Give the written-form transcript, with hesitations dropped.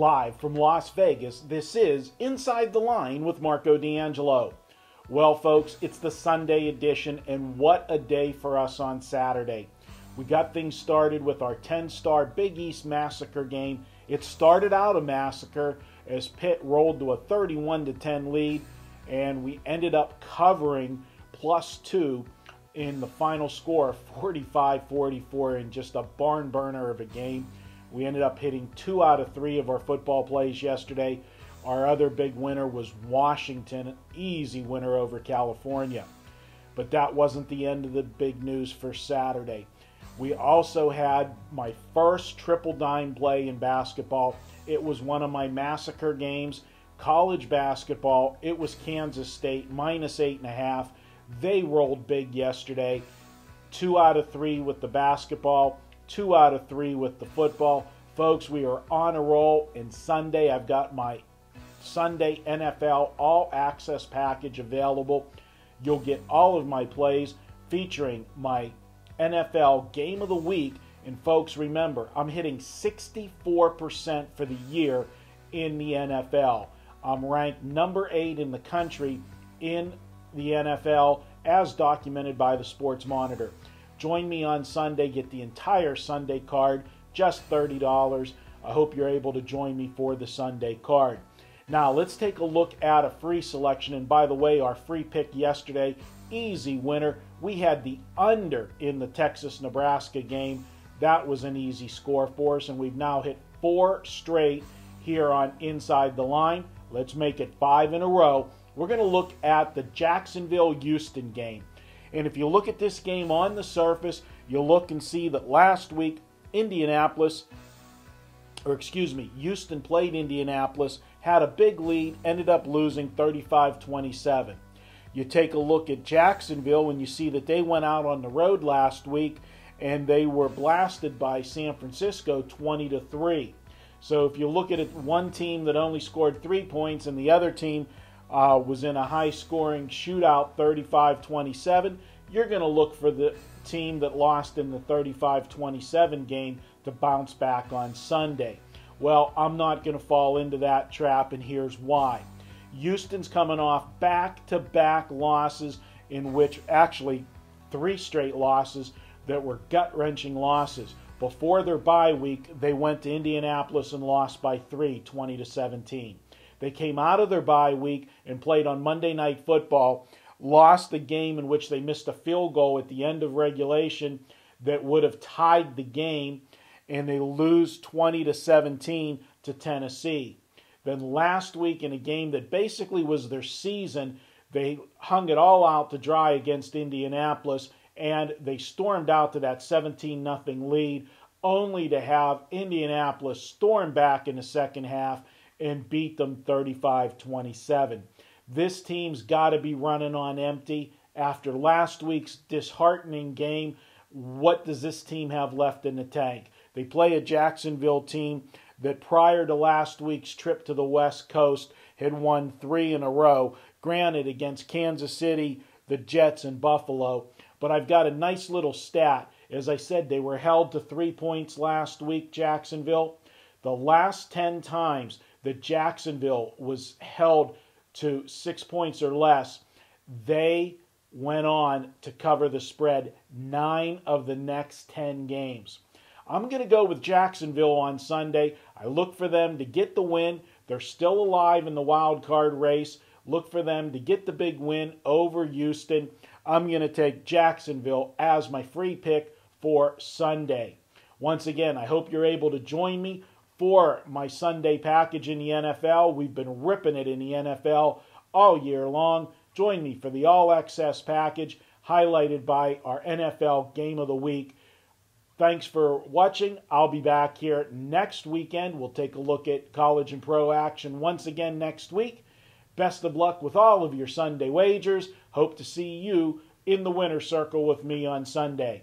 Live from Las Vegas, this is Inside the Line with Marco D'Angelo. Well, folks, it's the Sunday edition, and what a day for us on Saturday. We got things started with our 10-star Big East Massacre game. It started out a massacre as Pitt rolled to a 31-10 lead, and we ended up covering +2 in the final score, 45-44, in just a barn burner of a game. We ended up hitting 2 out of 3 of our football plays yesterday. Our other big winner was Washington, an easy winner over California. But that wasn't the end of the big news for Saturday. We also had my first triple dime play in basketball. It was one of my massacre games, college basketball. It was Kansas State, -8.5. They rolled big yesterday. 2 out of 3 with the basketball, 2 out of 3 with the football. Folks, we are on a roll. And Sunday, I've got my Sunday NFL All Access package available. You'll get all of my plays featuring my NFL Game of the Week. And folks, remember, I'm hitting 64% for the year in the NFL. I'm ranked number 8 in the country in the NFL as documented by the Sports Monitor. Join me on Sunday. Get the entire Sunday card, just $30. I hope you're able to join me for the Sunday card. Now, let's take a look at a free selection. And by the way, our free pick yesterday, easy winner. We had the under in the Texas-Nebraska game. That was an easy score for us, and we've now hit 4 straight here on Inside the Line. Let's make it 5 in a row. We're going to look at the Jacksonville-Houston game. And if you look at this game on the surface, you'll look and see that last week, Houston played Indianapolis, had a big lead, ended up losing 35-27. You take a look at Jacksonville and you see that they went out on the road last week and they were blasted by San Francisco 20-3. So if you look at it, one team that only scored 3 points and the other team was in a high-scoring shootout, 35-27. You're going to look for the team that lost in the 35-27 game to bounce back on Sunday. Well, I'm not going to fall into that trap, and here's why. Houston's coming off back-to-back losses, in which actually 3 straight losses that were gut-wrenching losses. Before their bye week, they went to Indianapolis and lost by 3, 20-17. They came out of their bye week and played on Monday Night Football, lost the game in which they missed a field goal at the end of regulation that would have tied the game, and they lose 20-17 to Tennessee. Then last week, in a game that basically was their season, they hung it all out to dry against Indianapolis, and they stormed out to that 17-0 lead, only to have Indianapolis storm back in the second half and beat them 35-27. This team's got to be running on empty. After last week's disheartening game, what does this team have left in the tank? They play a Jacksonville team that prior to last week's trip to the West Coast had won 3 in a row, granted against Kansas City, the Jets, and Buffalo. But I've got a nice little stat. As I said, they were held to 3 points last week, Jacksonville. The last 10 times that Jacksonville was held to 6 points or less, they went on to cover the spread 9 of the next 10 games. I'm going to go with Jacksonville on Sunday. I look for them to get the win. They're still alive in the wild card race. Look for them to get the big win over Houston. I'm going to take Jacksonville as my free pick for Sunday. Once again, I hope you're able to join me for my Sunday package in the NFL. We've been ripping it in the NFL all year long. Join me for the All Access package, highlighted by our NFL Game of the Week. Thanks for watching. I'll be back here next weekend. We'll take a look at college and pro action once again next week. Best of luck with all of your Sunday wagers. Hope to see you in the winner's circle with me on Sunday.